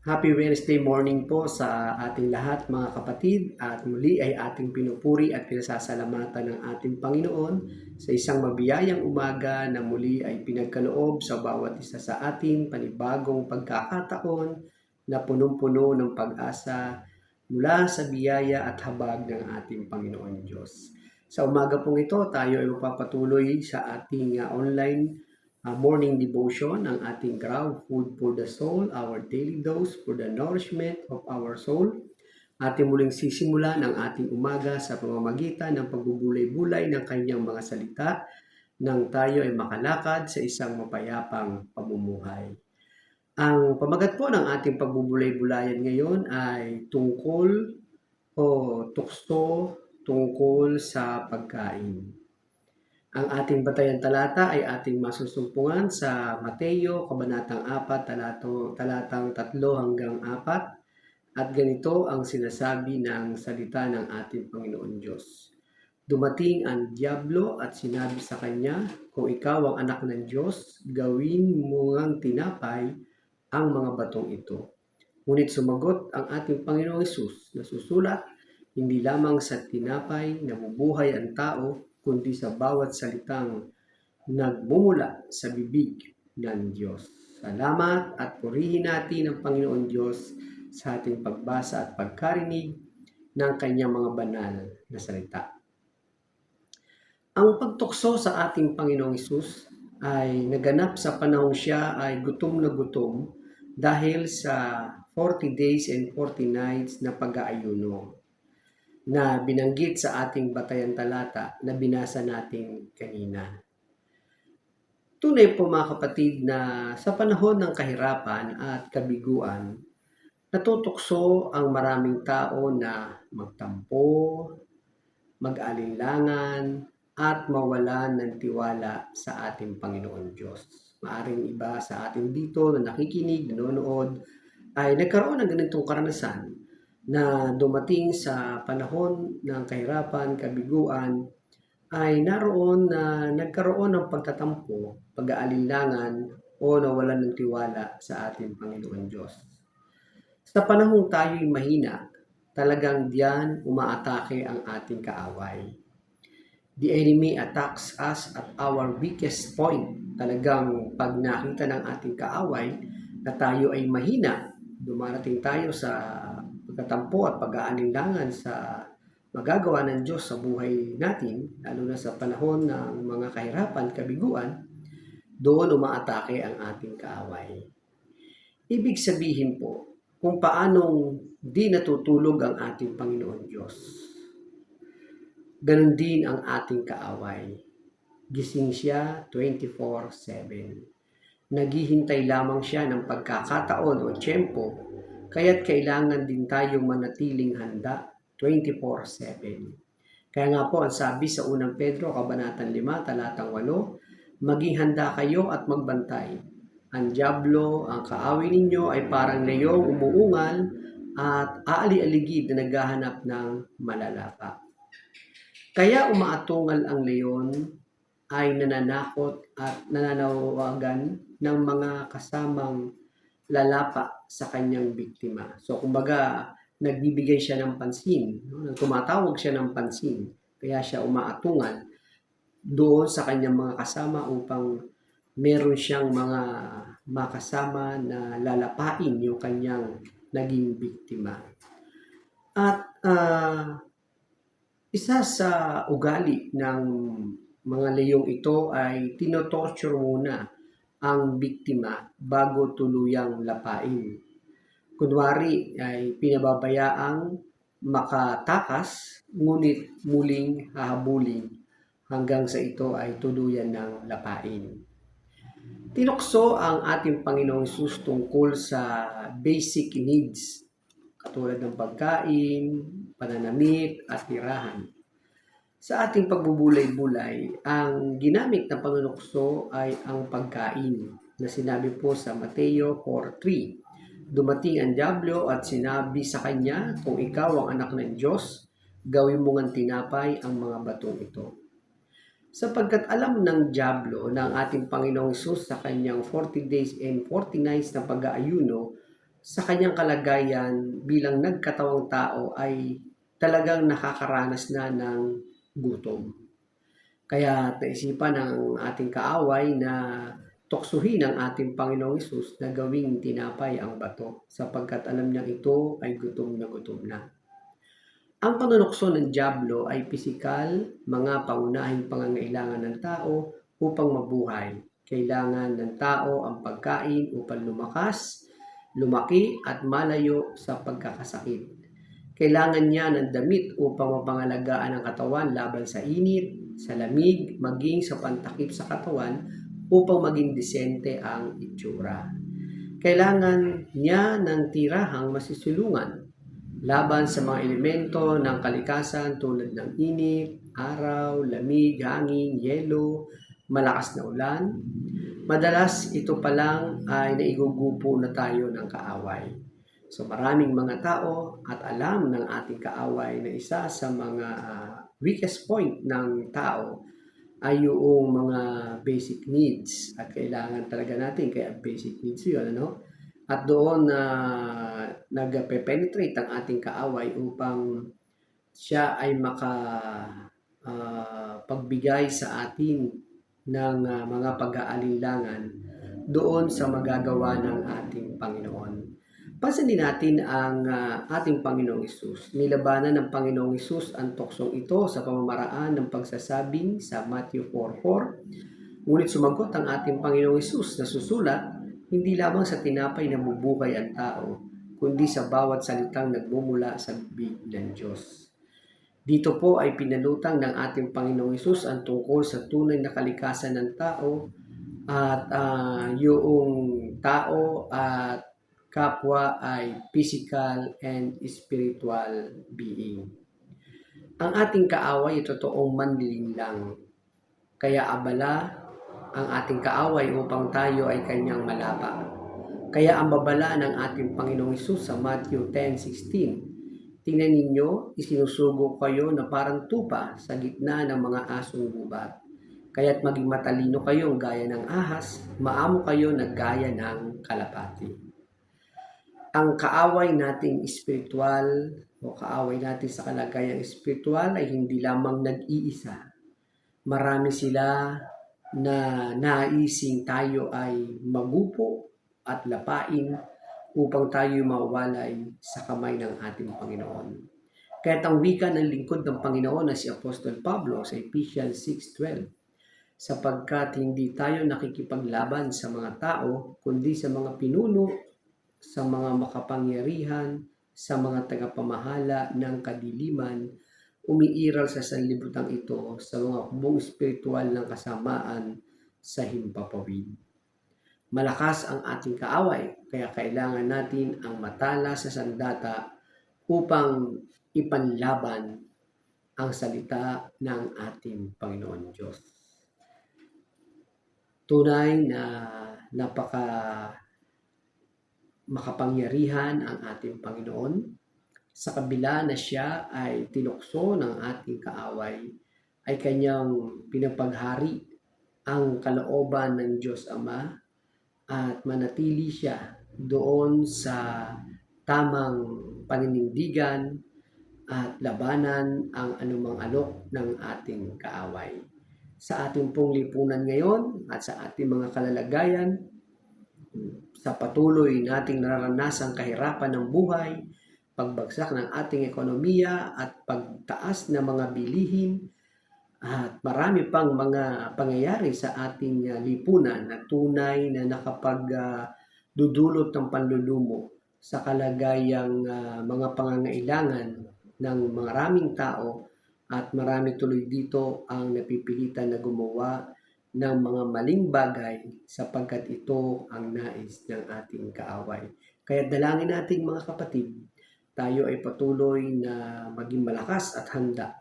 Happy Wednesday morning po sa ating lahat mga kapatid, at muli ay ating pinupuri at pinasasalamatan ng ating Panginoon sa isang mabiyayang umaga na muli ay pinagkaloob sa bawat isa sa ating panibagong pagkakataon na punong-puno ng pag-asa mula sa biyaya at habag ng ating Panginoon Diyos. Sa umaga pong ito, tayo ay magpapatuloy sa ating online morning devotion, ang ating Grab Food for the Soul, our daily dose for the nourishment of our soul. Ating muling sisimulan ang ating umaga sa pamamagitan ng pagbubulay-bulay ng kanyang mga salita nang tayo ay makalakad sa isang mapayapang pamumuhay. Ang pamagat po ng ating pagbubulay-bulayan ngayon ay tungkol o tukso tungkol sa pagkain. Ang ating batayan talata ay ating masusumpungan sa Mateo, Kabanatang 4, talatang 3 hanggang 4. At ganito ang sinasabi ng salita ng ating Panginoon Diyos. Dumating ang Diablo at sinabi sa kanya, kung ikaw ang anak ng Diyos, gawin mo ngang tinapay ang mga batong ito. Ngunit sumagot ang ating Panginoong Hesus, nasusulat, hindi lamang sa tinapay nabubuhay ang tao, kundi sa bawat salitang nagmumula sa bibig ng Diyos. Salamat at purihin natin ang Panginoon Diyos sa ating pagbasa at pagkarinig ng kanyang mga banal na salita. Ang pagtukso sa ating Panginoong Hesus ay naganap sa panahong siya ay gutom na gutom dahil sa 40 days and 40 nights na pag-aayuno. na binanggit sa ating batayan talata na binasa natin kanina. Tunay po mga kapatid na sa panahon ng kahirapan at kabiguan, natutokso ang maraming tao na magtampo, mag-alinlangan, at mawalan ng tiwala sa ating Panginoon Diyos. Maaring iba sa atin dito na nakikinig, nanonood, ay nagkaroon ng ganitong karanasan na dumating sa panahon ng kahirapan, kabiguan, ay naroon na nagkaroon ng pagtatampo, pag-aalinlangan, o nawalan ng tiwala sa ating Panginoon Diyos. Sa panahong tayo'y mahina, talagang diyan umaatake ang ating kaaway. The enemy attacks us at our weakest point. Talagang pag nakita ng ating kaaway na tayo ay mahina, dumarating tayo sa pagtatampo at pag-aalinlangan sa magagawa ng Diyos sa buhay natin, lalo na sa panahon ng mga kahirapan, kabiguan, doon umaatake ang ating kaaway. Ibig sabihin po, kung paanong di natutulog ang ating Panginoon Diyos. Ganon din ang ating kaaway. Gising siya 24/7. Naghihintay lamang siya ng pagkakataon o tiyempo, kaya't kailangan din tayong manatiling handa 24/7. Kaya nga po ang sabi sa unang Pedro, Kabanatang 5, Talatang 8, maging handa kayo at magbantay. Ang dyablo, ang kaaway ninyo ay parang leyong umuungal at aali-aligid na naghahanap ng malalapa. Kaya umaatungal ang leyon ay nananakot at nananawagan ng mga kasamang lalapa sa kanyang biktima. So kumbaga, nagbibigay siya ng pansin, tumatawag siya ng pansin, kaya siya umaatungal doon sa kanyang mga kasama upang meron siyang mga makasama na lalapain yung kanyang naging biktima. At isa sa ugali ng mga leyong ito ay tinotorture muna ang biktima bago tuluyang lapain. Kunwari ay pinababayaang makatakas, ngunit muling hahabulin hanggang sa ito ay tuluyan ng lapain. Tinukso ang ating Panginoong Hesus tungkol sa basic needs, katulad ng pagkain, pananamit, at tirahan. Sa ating pagbubulay-bulay, ang ginamit na panunukso ay ang pagkain na sinabi po sa Mateo 4:3. Dumating ang dyablo at sinabi sa kanya, kung ikaw ang anak ng Diyos, gawin mo ngang tinapay ang mga batong ito. Sapagkat alam ng dyablo ng ating Panginoong Hesus sa kanyang 40 days and 40 nights na pag-aayuno, sa kanyang kalagayan bilang nagkatawang tao ay talagang nakakaranas na ng gutom. Kaya naisipan ng ating kaaway na tuksuhin ang ating Panginoong Hesus na gawing tinapay ang bato, sapagkat alam niyang ito ay gutom na. Ang panunukso ng dyablo ay pisikal, mga pangunahing pangangailangan ng tao upang mabuhay. Kailangan ng tao ang pagkain upang lumakas, lumaki at malayo sa pagkakasakit. Kailangan niya ng damit upang mapangalagaan ang katawan laban sa init, sa lamig, maging sa pantakip sa katawan upang maging disente ang itsura. Kailangan niya ng tirahang masisulungan laban sa mga elemento ng kalikasan tulad ng init, araw, lamig, hangin, yelo, malakas na ulan. Madalas ito pa lang ay naigugupo na tayo ng kaaway. So maraming mga tao at alam ng ating kaaway na isa sa mga weakest point ng tao ay yung mga basic needs at kailangan talaga natin, kaya basic needs yun, ano? At doon na nagpe-penetrate ang ating kaaway upang siya ay pagbigay sa atin ng mga pag-aalinlangan doon sa magagawa ng ating Panginoon. Pansinin natin ang ating Panginoong Hesus. Nilabanan ng Panginoong Hesus ang tuksong ito sa pamamaraan ng pagsasabing sa Matthew 4:4. Ngunit sumagot ang ating Panginoong Hesus na susulat, hindi lamang sa tinapay na bubuhay ang tao, kundi sa bawat salitang nagmumula sa bibig ng Diyos. Dito po ay pinalutang ng ating Panginoong Hesus ang tungkol sa tunay na kalikasan ng tao at yung tao at kapwa ay physical and spiritual being. Ang ating kaaway ay totoong manliling lang, kaya abala ang ating kaaway upang tayo ay kanyang malapa. Kaya ang babala ng ating Panginoong Hesus sa Matthew 10:16, tingnan ninyo, isinusugo kayo na parang tupa sa gitna ng mga asong gubat. Kaya't maging matalino kayong gaya ng ahas, maamo kayo na gaya ng kalapati. Ang kaaway nating espiritual o kaaway natin sa kalagayang espiritual ay hindi lamang nag-iisa. Marami sila na naising tayo ay magupo at lapain upang tayo mawalay sa kamay ng ating Panginoon. Kaya't ang wika ng lingkod ng Panginoon na si Apostol Pablo sa Ephesians 6:12, sapagkat hindi tayo nakikipaglaban sa mga tao, kundi sa mga pinuno, sa mga makapangyarihan, sa mga tagapamahala ng kadiliman, umiiral sa sanlibutan ito sa mga hubong espiritual ng kasamaan sa himpapawid. Malakas ang ating kaaway, kaya kailangan natin ang matala sa sandata upang ipanlaban ang salita ng ating Panginoon Diyos. Tunay na makapangyarihan ang ating Panginoon. Sa kabila na siya ay tinukso ng ating kaaway, ay kanyang pinapaghari ang kalooban ng Diyos Ama at manatili siya doon sa tamang paninindigan at labanan ang anumang alok ng ating kaaway. Sa ating pong lipunan ngayon at sa ating mga kalalagayan, sa patuloy nating nararanasang kahirapan ng buhay, pagbagsak ng ating ekonomiya at pagtaas ng mga bilihin at marami pang mga pangyayari sa ating lipunan na tunay na nakapagdudulot ng panlulumo sa kalagayang mga pangangailangan ng maraming tao, at marami tuloy dito ang napipilitan na gumawa ng mga maling bagay sapagkat ito ang nais ng ating kaaway. Kaya dalangin natin mga kapatid, tayo ay patuloy na maging malakas at handa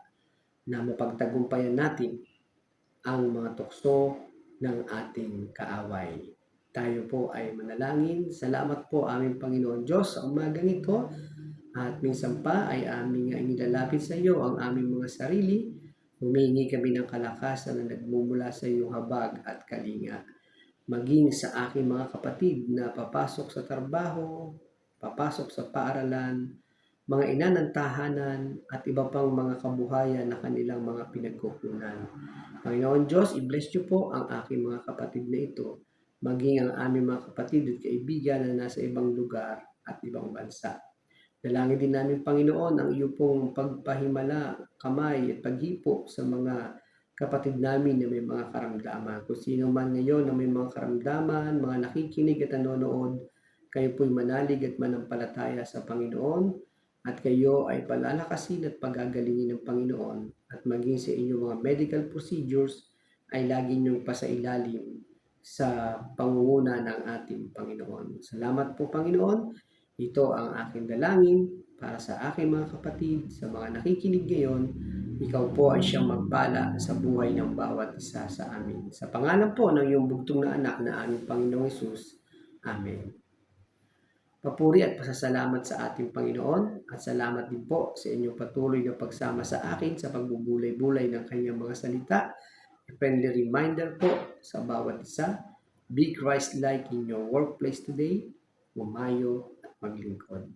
na mapagtagumpayan natin ang mga tukso ng ating kaaway. Tayo po ay manalangin. Salamat po aming Panginoon Diyos sa umagang ito. At minsan pa ay aming inilalapit sa iyo ang aming mga sarili. Humingi kami ng kalakasan na nagmumula sa iyong habag at kalinga. Maging sa aking mga kapatid na papasok sa trabaho, papasok sa paaralan, mga ina ng tahanan at iba pang mga kabuhayan na kanilang mga pinagkukunan. Panginoon Diyos, i-bless niyo po ang aking mga kapatid na ito, maging ang aming mga kapatid at kaibigan na nasa ibang lugar at ibang bansa. Dalangin din namin, Panginoon, ang iyo pong pagpahimala, kamay at paghipo sa mga kapatid namin na may mga karamdaman. Kung sino man ngayon na may mga karamdaman, mga nakikinig at nanonood, kayo po'y manalig at manampalataya sa Panginoon at kayo ay palalakasin at pagagalingin ng Panginoon at maging sa inyong mga medical procedures ay lagi niyong pasailalim sa pangunguna ng ating Panginoon. Salamat po, Panginoon. Ito ang aking dalangin para sa aking mga kapatid, sa mga nakikinig ngayon. Ikaw po ay siyang magpala sa buhay ng bawat isa sa amin. Sa pangalan po ng iyong bugtong na anak na aming Panginoong Hesus. Amen. Papuri at pasasalamat sa ating Panginoon at salamat din po sa inyong patuloy na pagsama sa akin sa pagbubulay-bulay ng kanyang mga salita. A friendly reminder po sa bawat isa, be Christ-like in your workplace today. Umayo at maglingkod.